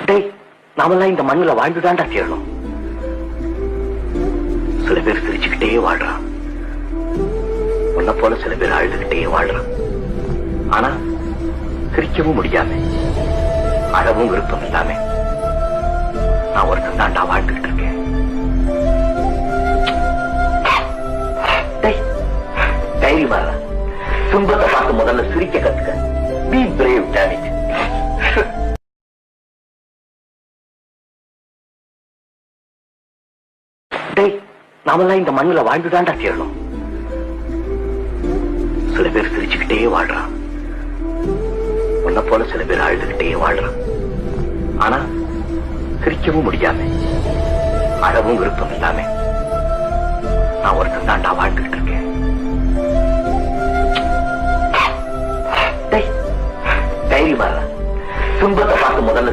டேய், நாமெல்லாம் இந்த மண்ணுல வாழ்ந்துதான்டா தீரணும். சில பேர் சிரிச்சுக்கிட்டே வாழ்றான், உன்ன போல சில பேர் அழுதுகிட்டே வாழ்றான். ஆனா சிரிக்கவும் முடியாம அழவும் விருப்பம் இல்லாம நான் ஒருத்தன் தாண்டா வாழ்ந்துகிட்டு இருக்கேன். தைரியமா துன்பத்தை பார்த்து முதல்ல சிரிக்க கத்துக்க. Be brave, damn it. டேய், நாமெல்லாம் இந்த மண்ணுல வாழ்ந்துதான்டா தீரணும். சில பேர் சிரிச்சுக்கிட்டே வாழ்றான், உன்ன போல சில பேர் அழுதுகிட்டே வாழ்றான். ஆனா சிரிக்கவும் முடியாம அழவும் விருப்பம் இல்லாம நான் ஒருத்தன் தாண்டா வாழ்ந்துகிட்டு இருக்கேன். தைரியமா துன்பத்தை பார்த்து முதல்ல